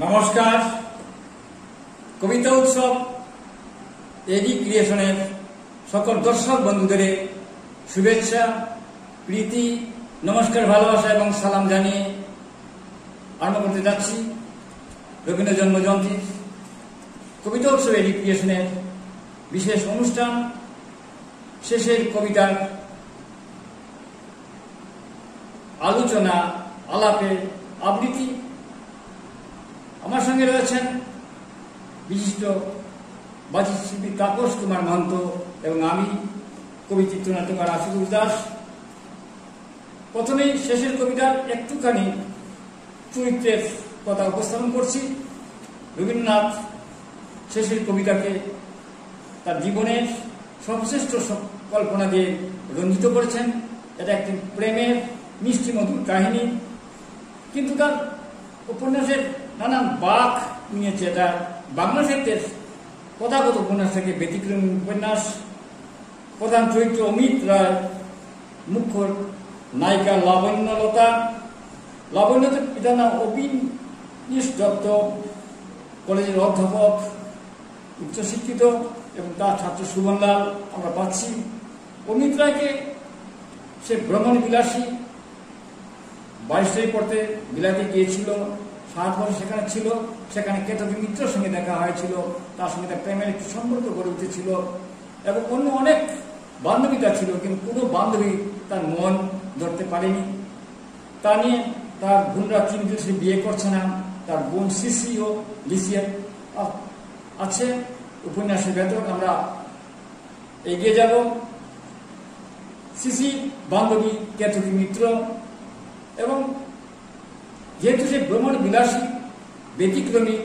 নমস্কার। কবিতা উৎসব এডি ক্রিয়েশনের সকল দর্শক বন্ধুদের শুভেচ্ছা, প্রীতি, নমস্কার, ভালোবাসা এবং সালাম জানিয়ে আরম্ভ করতে যাচ্ছি রবীন্দ্র জন্মজয়ন্তীর কবিতা উৎসব এডি ক্রিয়েশনের বিশেষ অনুষ্ঠান শেষের কবিতার আলোচনা, আলাপের আবৃত্তি। আমার সঙ্গে রয়েছেন বিশিষ্ট বাচিক শিল্পী তাপস কুমার মহন্ত এবং আমি কবি চিত্রনাট্যকার আশুতোষ দাস। প্রথমেই শেষের কবিতার একটুখানি চরিত্রের কথা উপস্থাপন করছি। রবীন্দ্রনাথ শেষের কবিতাকে তার জীবনের সর্বশ্রেষ্ঠ কল্পনা দিয়ে রঞ্জিত করেছেন। এটা একটি প্রেমের মিষ্টি মধুর কাহিনী, কিন্তু তার উপন্যাসের নানান বাঁক নিয়েছে। এটা বাংলা সাহিত্যের কথাগত উপন্যাস থেকে ব্যতিক্রমী উপন্যাস। প্রধান চরিত্র অমিত রায়, মুখ্য নায়িকা লাবণ্যলতা। লাবণ্যতার পিতার নাম অবিনীশ দত্ত, কলেজের অধ্যাপক, উচ্চশিক্ষিত, এবং তার ছাত্র সুবনলাল আমরা পাচ্ছি। অমিত রায়কে সে ভ্রমণ বিলাসী, বাইশটাই পড়তে বিলাতে গিয়েছিল, 7 বছর সেখানে ছিল। সেখানে কেতকী মিত্রের সঙ্গে দেখা হয়েছিল, তার সঙ্গে তার প্রেমের একটি সম্পর্ক গড়ে উঠেছিল এবং অন্য অনেক বান্ধবী তার ছিল, কিন্তু কোনো বান্ধবী তার মন ধরতে পারেনি। তা নিয়ে তার বোনরা কিন্তু সে বিয়ে করছে না। তার বোন সিসি ও লিসিয়া আছে উপন্যাসের ভেতর। আমরা এগিয়ে যাব। সিসি বান্ধবী কেতকী মিত্র, এবং যেহেতু সে ভ্রমণ বিলাসী, ব্যতিক্রমী,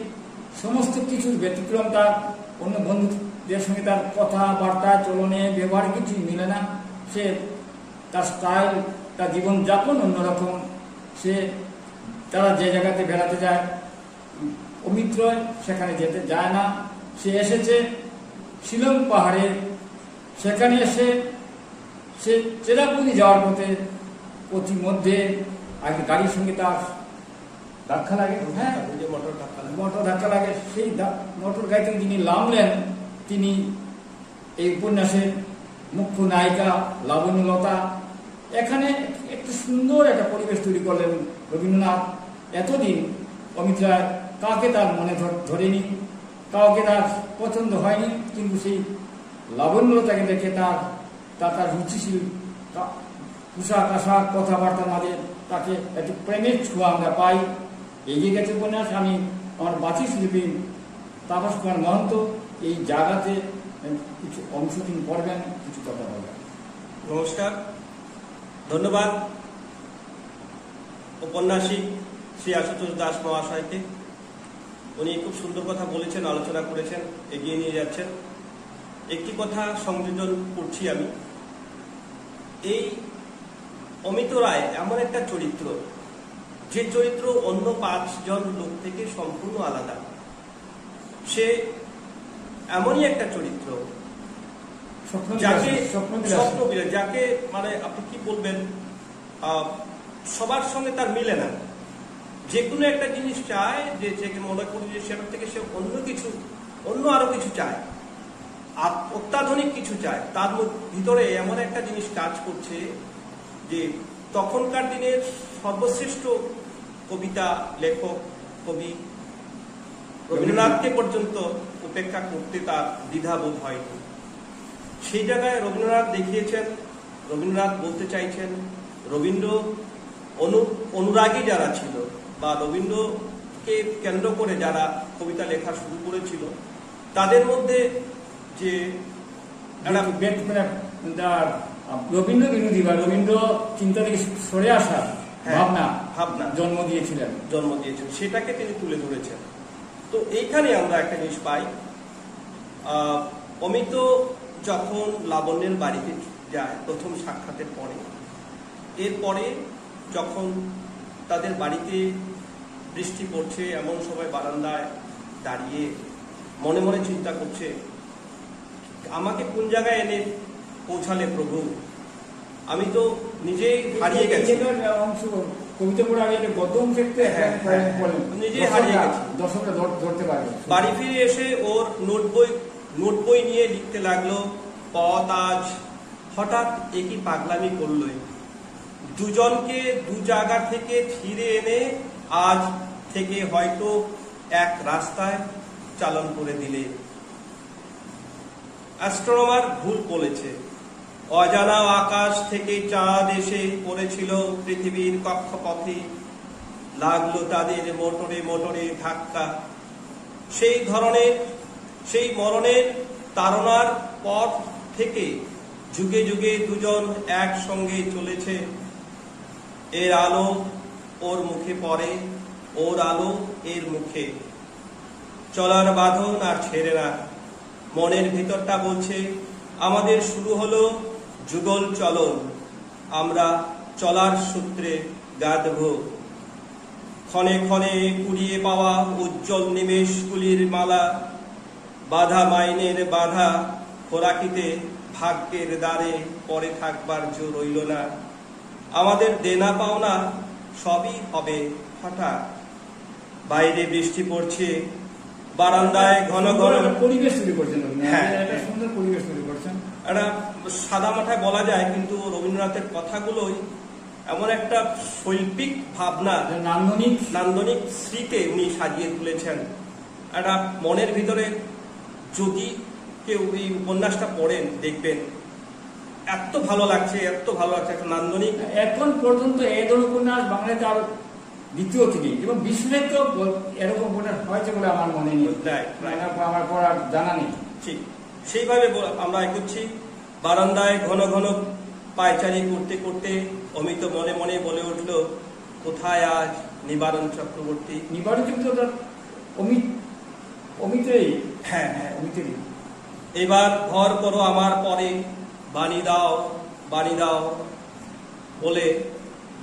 সমস্ত কিছুর ব্যতিক্রম, তার অন্য বন্ধুদের সঙ্গে তার কথাবার্তা, চলনে, ব্যবহার কিছুই মিলে না। সে তার স্টাইল, তার জীবনযাপন অন্যরকম। সে তারা যে জায়গাতে বেড়াতে যায়, অমিত রায় সেখানে যেতে যায় না। সে এসেছে শিলং পাহাড়ে। সেখানে এসে সে চেরাপুঞ্জি যাওয়ার পথে পথিমধ্যে আগে গাড়ির সঙ্গে তার ধাক্কা লাগে। হ্যাঁ, মোটর ধাক্কা লাগে। সেই মোটর গাড়ি থেকে যিনি নামলেন, তিনি এই উপন্যাসের মুখ্য নায়িকা লাবণ্যলতা। এখানে একটু সুন্দর একটা পরিবেশ তৈরি করলেন রবীন্দ্রনাথ। এতদিন অমিত রায় কাউকে তার মনে ধরেনি, কাউকে তার পছন্দ হয়নি, কিন্তু সেই লাবণ্যলতাকে দেখে তার রুচিশীল পোশাক আশাক, কথাবার্তার মাঝে তাকে একটি প্রেমের ছোঁয়া আমরা পাই। এগিয়ে গেছে উপন্যাস। আমি আমার বাচিক শিল্পী তাপস কুমার মহন্ত এই জায়গাতে কিছু অংশ তিনি পড়বেন, কিছু কথা বলবেন। নমস্কার, ধন্যবাদ ঔপন্যাসিক শ্রী আশুতোষ দাস মহাশয়কে। উনি খুব সুন্দর কথা বলেছেন, আলোচনা করেছেন, এগিয়ে নিয়ে যাচ্ছেন। একটি কথা সংযোজন করছি আমি। এই অমিত রায় এমন একটা চরিত্র, যে চরিত্র অন্য 5 জন লোক থেকে সম্পূর্ণ আলাদা। সে এমনই একটা চরিত্র যাকে মানে আপনি কি বলবেন, সবার সঙ্গে তার মিলে না। যে কোনো একটা জিনিস চায়, যে মনে করি যে সেটার থেকে সে অন্য আরো কিছু চায়, অত্যাধুনিক কিছু চায়। তার ভিতরে এমন একটা জিনিস কাজ করছে যে তখনকার দিনের সর্বশ্রেষ্ঠ কবিতা লেখক কবি রবীন্দ্রনাথকে পর্যন্ত উপেক্ষা করতে তার দ্বিধাবোধ হয়নি। সেই জায়গায় রবীন্দ্রনাথ দেখিয়েছেন, রবীন্দ্রনাথ বলতে চাইছেন, রবীন্দ্র অনুরাগী যারা ছিল বা রবীন্দ্রকে কেন্দ্র করে যারা কবিতা লেখা শুরু করেছিল, তাদের মধ্যে যে রবীন্দ্র বিরোধী বা রবীন্দ্র চিন্তা থেকে সরে আসা ভাবনা জন্ম দিয়েছিলেন, সেটাকে তিনি তুলে ধরেছেন। তো এইখানে আমরা একটা জিনিস পাই। অমিত যখন লাবণ্যের বাড়িতে যায় প্রথম সাক্ষাতের পরে, এরপরে যখন তাদের বাড়িতে বৃষ্টি পড়ছে, এমন সময় বারান্দায় দাঁড়িয়ে মনে মনে চিন্তা করছে, আমাকে কোন জায়গায় এনে পৌঁছালে প্রভু, আমি তো নিজেই হারিয়ে গেছি। কবিতা পড়ে আগে গদ্যম ক্ষেত্রে নিজে হারিয়ে গেছে, দর্শকরা ধরতে পারবে। বাড়ি ফিরে এসে ওর নোট বই নিয়ে লিখতে লাগলো, পথ আজ হঠাৎ একই পাগলামি করলো, দুজনকে দু জায়গা থেকে ফিরে এনে আজ থেকে হয়তো এক রাস্তায় চালন করে দিলে। অ্যাস্ট্রোনমার ভুল বলেছে, অজানা আকাশ থেকে চাঁদ এসে পড়েছিল পৃথিবীর কক্ষপথে, লাগলো তাদের মোটরে মোটরে ধাক্কা। সেই মরণের তাড়নার পথ থেকে যুগে যুগে দুজন একসঙ্গে চলেছে। এর আলো ওর মুখে পড়ে, ওর আলো এর মুখে, চলার বাঁধন আর ছেড়ে না। মনের ভিতরটা বলছে আমাদের শুরু হলো যুগল চলন, আমরা চলার সূত্রে গাঁথব। ক্ষণে ক্ষণে কুড়িয়ে পাওয়া উজ্জ্বল নিমেষগুলির মালা, বাধা মাইনের বাধা খোরাকিতে ভাগ্যের দ্বারে পরে থাকবার জো রইল না। আমাদের দেনা পাওনা সবই হবে হঠাৎ। বাইরে বৃষ্টি পড়ছে, বারান্দায় ঘন ঘন পরিবেশ তৈরি করছেন। হ্যাঁ, একটা সুন্দর পরিবেশ তৈরি করছেন। একটা সাদা মাথায় বলা যায়, কিন্তু রবীন্দ্রনাথের কথাগুলোই এমন একটা শৈল্পিক ভাবনা, নান্দনিক স্মৃতিতে উনি সাজিয়ে তুলেছেন। একটা মনের ভিতরে যদি কেউ এই উপন্যাসটা পড়েন দেখবেন এত ভালো লাগছে, এত ভালো লাগছে, একটা নান্দনিক। এখন পর্যন্ত এই ধরনের উপন্যাস বাংলাতে আরো দ্বিতীয় থেকে এবং বিশ্বের তো এরকম উপন্যাস হয়েছে বলে আমার মনে নেই, আমার পড়ার জানা নেই। ঠিক সেইভাবে আমরা এগোচ্ছি। বারান্দায় ঘন ঘন পায়চারি করতে করতে অমিত মনে মনে বলে উঠল, কোথায় আজ নিবারণ চক্রবর্তী? নিবারণ চক্রবর্তী অমিতেরই। হ্যাঁ হ্যাঁ, অমিতেরই। এবার ঘর করো আমার পরে, বাণী দাও বাণী দাও বলে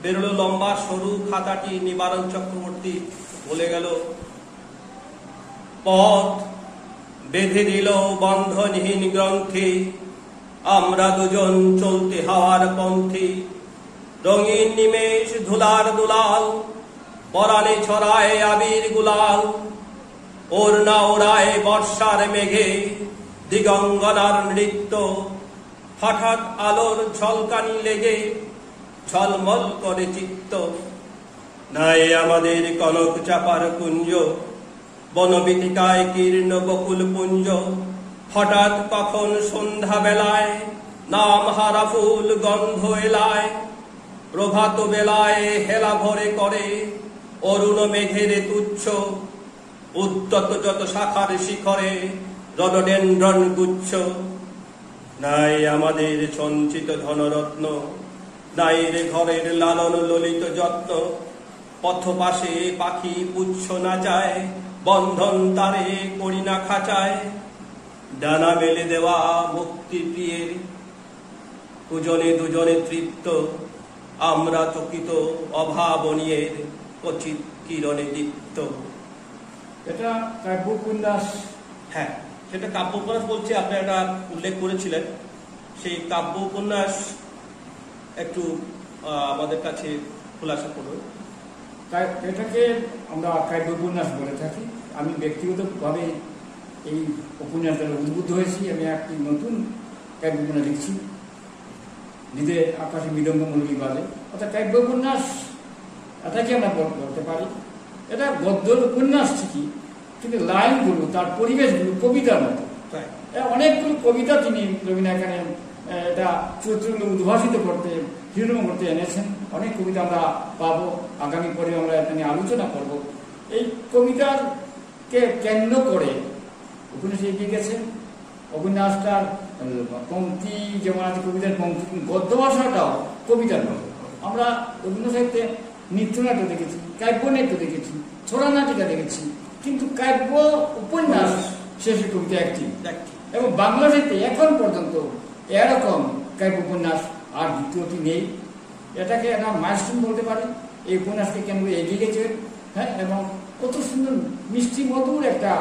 বেরোলো লম্বা সরু খাতাটি। নিবারণ চক্রবর্তী বলে গেল, পথ বেঁধে দিল বন্ধনহীন গ্রন্থি, আমরা দুজন চলতে হাওয়ার পন্থী। রঙিন নিমেষ ধুলার দুলাল, পরাণে ছড়ায় আবির গুলাল। ওড়না ওড়ায় বর্ষার মেঘে দিগঙ্গনার নৃত্য, হঠাৎ আলোর ঝলকানি লেগে ঝলমল করে চিত্ত। নাই আমাদের কনক চাপার কুঞ্জ, বনবীথিকায় কীর্ণ বকুল পুঞ্জ। হঠাৎ কখন সন্ধ্যা বেলায় নাম হারা ফুল গন্ধ এলায়। প্রভাত বেলায় হেলা ভরে করে অরুণ মেঘের তুচ্ছ। উদ্যত যত শাখার শিখরে রডোডেনড্রন গুচ্ছ। নাই আমাদের সঞ্চিত ধনরত্ন, নাই রে ঘরের লালন ললিত যত্ন। পথ পাশে পাখি পুচ্ছ না যায়, বন্ধন তারে করি না খাঁচায়। ডানা মেলে দেওয়া মুক্তি প্রিয়ের, দুজনে দুজনে তৃপ্ত। আমরা চকিত অভাবনীয়ের কচিত কিরণে দীপ্ত। এটা কাব্য উপন্যাস। হ্যাঁ, সেটা কাব্য উপন্যাস বলছে, আপনি একটা উল্লেখ করেছিলেন। সেই কাব্য উপন্যাস একটু আমাদের কাছে খোলাসা করুন। এটাকে আমরা কাব্য উপন্যাস বলে থাকি। আমি ব্যক্তিগতভাবে এই উপন্যাস দ্বারা উদ্বুদ্ধ হয়েছি। আমি একটি নতুন কাব্য উপন্যাস লিখছি, নিজে আকাশে মৃদঙ্গ মুরগি বাজে। অর্থাৎ কাব্য উপন্যাস এটাকে আমরা বলতে পারি। এটা গদ্যের উপন্যাস ঠিকই, কিন্তু লাইনগুলো, তার পরিবেশগুলো কবিতার মতো। অনেকগুলো কবিতা তিনি রবীন্দ্রনাথ এখানে এটা চরিত্রগুলো উদ্ভাসিত করতে, হিরোম করতে এনেছেন। অনেক কবিতা আমরা পাবো, আগামী পরে আমরা এটা নিয়ে আলোচনা করব। এই কবিতাকে কেন্দ্র করে উপন্যাস এগিয়ে গেছেন। উপন্যাসটার পঙ্ক্তি যেমন আছে, কবিতার পঙ্ক্তি, গদ্য ভাষাটাও কবিতার মতো। আমরা রবীন্দ্র সাহিত্যে নৃত্যনাট্য দেখেছি, কাব্য নাট্য দেখেছি, ছড়া নাটিকা দেখেছি, কিন্তু কাব্য উপন্যাস শেষের কবিতা একটি। এবং বাংলা সাহিত্যে এখন পর্যন্ত এরকম কাব্য উপন্যাস আর দ্বিতীয়টি নেই। এটাকে একটা মাইলস্টোন বলতে পারি। এই উপন্যাসকে কেন্দ্র এগিয়ে গেছে। হ্যাঁ, এবং কত সুন্দর মিষ্টি মধুর একটা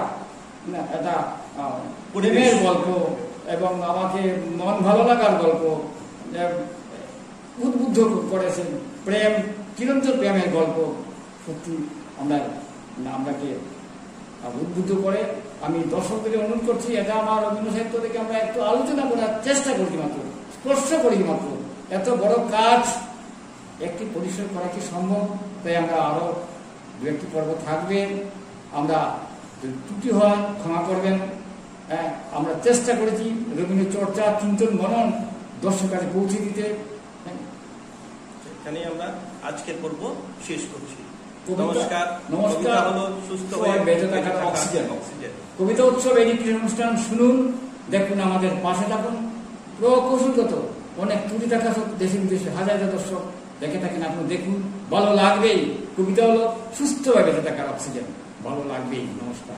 প্রেমের গল্প এবং আমাকে মন ভালো লাগার গল্প উদ্বুদ্ধ করেছেন। প্রেম চিরন্তন প্রেমের গল্প সত্যি আমরাকে উদ্বুদ্ধ করে। আমি দর্শকদের অনুরোধ করছি, এটা আমার রবীন্দ্র সাহিত্য থেকে আমরা একটু আলোচনা করার চেষ্টা করছি মাত্র, স্পর্শ করি মাত্র। এত বড় কাজ একটি পরিসর করা কি সম্ভব? তাই আমরা আরো দু একটি পর্ব থাকবে, আমরা যদি ত্রুটি হয় ক্ষমা করবেন। হ্যাঁ, আমরা চেষ্টা করেছি রবীন্দ্র চর্চা, চিন্তন, মনন দর্শকের কাছে পৌঁছে দিতে। এখানেই আমরা আজকের পর্ব শেষ করছি। নমস্কার। কবিতা হলো সুস্থ হয়ে বেঁচে থাকার অক্সিজেন। কবিতা উৎসব এডুকেশন অনুষ্ঠান শুনুন, দেখুন, আমাদের পাশে থাকুন। প্রকৌশলগত অনেক ত্রুটি থাকা দেশে বিদেশে হাজার হাজার দর্শক দেখে থাকেন, আপনি দেখুন, ভালো লাগবেই। কবিতা হলো সুস্থভাবে বেঁচে থাকার অক্সিজেন, ভালো লাগবেই। নমস্কার।